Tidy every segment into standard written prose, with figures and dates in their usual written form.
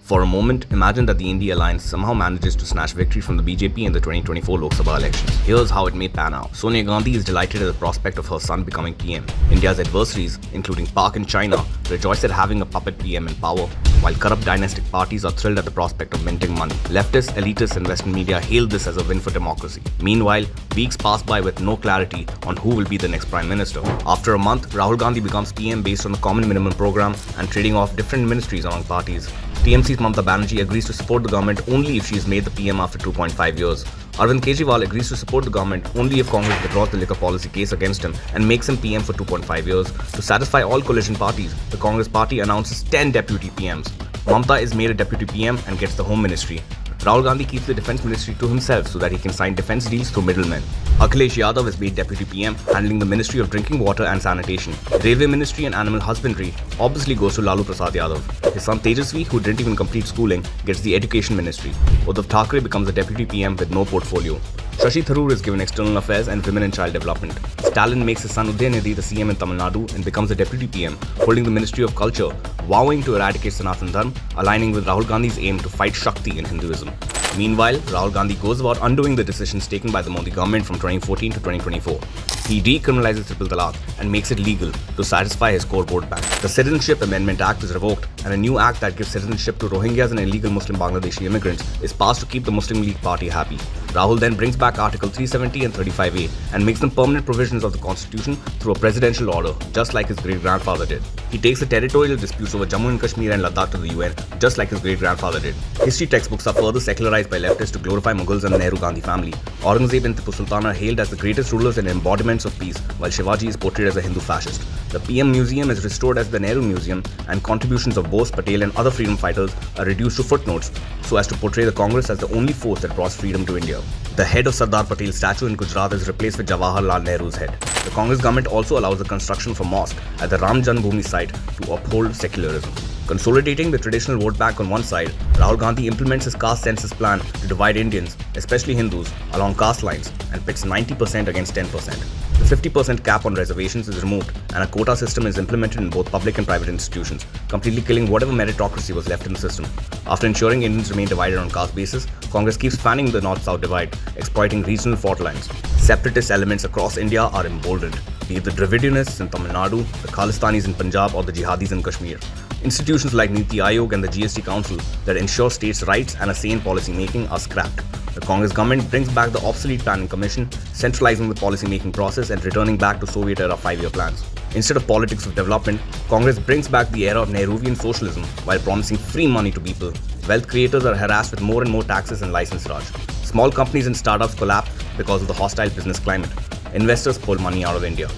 For a moment, imagine that the I.N.D.I alliance somehow manages to snatch victory from the BJP in the 2024 Lok Sabha elections. Here's how it may pan out. Sonia Gandhi is delighted at the prospect of her son becoming PM. India's adversaries, including Pak and China, rejoice at having a puppet PM in power, while corrupt dynastic parties are thrilled at the prospect of minting money. Leftists, elitists, and Western media hail this as a win for democracy. Meanwhile, weeks pass by with no clarity on who will be the next Prime Minister. After a month, Rahul Gandhi becomes PM based on the Common Minimum Program and trading off different ministries among parties. TMC's Mamata Banerjee agrees to support the government only if she is made the PM after 2.5 years. Arvind Kejriwal agrees to support the government only if Congress withdraws the liquor policy case against him and makes him PM for 2.5 years. To satisfy all coalition parties, the Congress party announces 10 deputy PMs. Mamata is made a deputy PM and gets the Home Ministry. Rahul Gandhi keeps the Defence Ministry to himself so that he can sign defence deals through middlemen. Akhilesh Yadav is made Deputy PM, handling the Ministry of Drinking Water and Sanitation. Railway Ministry and Animal Husbandry obviously goes to Lalu Prasad Yadav. His son Tejasvi, who didn't even complete schooling, gets the Education Ministry. Uddhav Thackeray becomes the Deputy PM with no portfolio. Shashi Tharoor is given External Affairs and Women and Child Development. Stalin makes his son Udayanithi the CM in Tamil Nadu and becomes the Deputy PM, holding the Ministry of Culture, vowing to eradicate Sanatan Dharma, aligning with Rahul Gandhi's aim to fight Shakti in Hinduism. Meanwhile, Rahul Gandhi goes about undoing the decisions taken by the Modi government from 2014 to 2024. He decriminalizes triple talaq and makes it legal to satisfy his core vote bank. The Citizenship Amendment Act is revoked, and a new act that gives citizenship to Rohingyas and illegal Muslim Bangladeshi immigrants is passed to keep the Muslim League Party happy. Rahul then brings back Article 370 and 35A and makes them permanent provisions of the constitution through a presidential order, just like his great-grandfather did. He takes the territorial disputes over Jammu and Kashmir and Ladakh to the UN, just like his great-grandfather did. History textbooks are further secularized by leftists to glorify Mughals and the Nehru-Gandhi family. Aurangzeb and Tipu Sultan are hailed as the greatest rulers and embodiments of peace, while Shivaji is portrayed as a Hindu fascist. The PM Museum is restored as the Nehru Museum, and contributions of Bose, Patel and other freedom fighters are reduced to footnotes so as to portray the Congress as the only force that brought freedom to India. The head of Sardar Patel's statue in Gujarat is replaced with Jawaharlal Nehru's head. The Congress government also allows the construction of a mosque at the Ram Janmabhoomi site to uphold secularism. Consolidating the traditional vote bank on one side, Rahul Gandhi implements his caste census plan to divide Indians, especially Hindus, along caste lines and pits 90% against 10%. The 50% cap on reservations is removed and a quota system is implemented in both public and private institutions, completely killing whatever meritocracy was left in the system. After ensuring Indians remain divided on caste basis, Congress keeps fanning the north-south divide, exploiting regional fault lines. Separatist elements across India are emboldened, be it the Dravidianists in Tamil Nadu, the Khalistanis in Punjab or the Jihadis in Kashmir. Institutions like I.N.D.I and the GST Council that ensure states' rights and a sane policy making are scrapped. The Congress government brings back the obsolete Planning Commission, centralizing the policy-making process and returning back to Soviet-era 5-year plans. Instead of politics of development, Congress brings back the era of Nehruvian socialism while promising free money to people. Wealth creators are harassed with more and more taxes and license raj. Small companies and startups collapse because of the hostile business climate. Investors pull money out of India.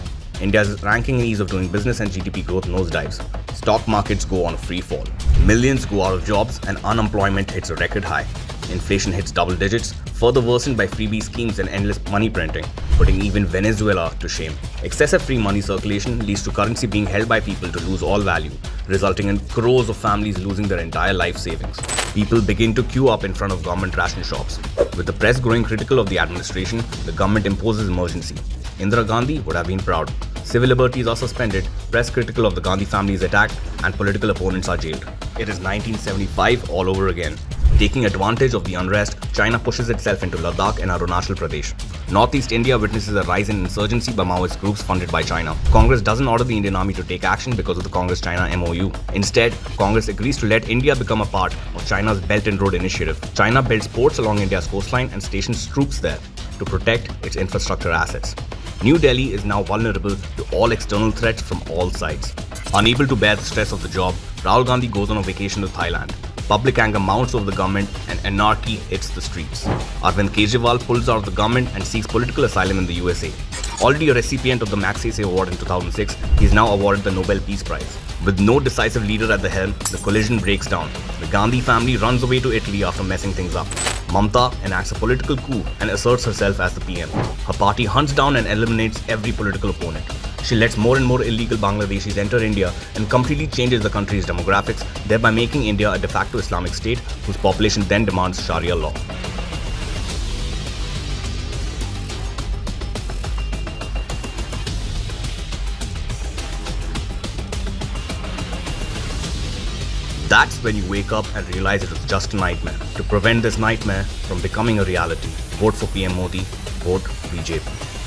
India's ranking in ease of doing business and GDP growth nosedives. Stock markets go on a free fall. Millions go out of jobs and unemployment hits a record high. Inflation hits double digits, further worsened by freebie schemes and endless money printing, putting even Venezuela to shame. Excessive free money circulation leads to currency being held by people to lose all value, resulting in crores of families losing their entire life savings. People begin to queue up in front of government ration shops. With the press growing critical of the administration, the government imposes emergency. Indira Gandhi would have been proud. Civil liberties are suspended, press critical of the Gandhi family is attacked, and political opponents are jailed. It is 1975 all over again. Taking advantage of the unrest, China pushes itself into Ladakh and Arunachal Pradesh. Northeast India witnesses a rise in insurgency by Maoist groups funded by China. Congress doesn't order the Indian army to take action because of the Congress-China MOU. Instead, Congress agrees to let India become a part of China's Belt and Road Initiative. China builds ports along India's coastline and stations troops there to protect its infrastructure assets. New Delhi is now vulnerable to all external threats from all sides. Unable to bear the stress of the job, Rahul Gandhi goes on a vacation to Thailand. Public anger mounts over the government and anarchy hits the streets. Arvind Kejriwal pulls out of the government and seeks political asylum in the USA. Already a recipient of the Magsaysay Award in 2006, he is now awarded the Nobel Peace Prize. With no decisive leader at the helm, the collision breaks down. The Gandhi family runs away to Italy after messing things up. Mamata enacts a political coup and asserts herself as the PM. Her party hunts down and eliminates every political opponent. She lets more and more illegal Bangladeshis enter India and completely changes the country's demographics, thereby making India a de facto Islamic state whose population then demands Sharia law. That's when you wake up and realize it was just a nightmare. To prevent this nightmare from becoming a reality, vote for PM Modi, vote BJP.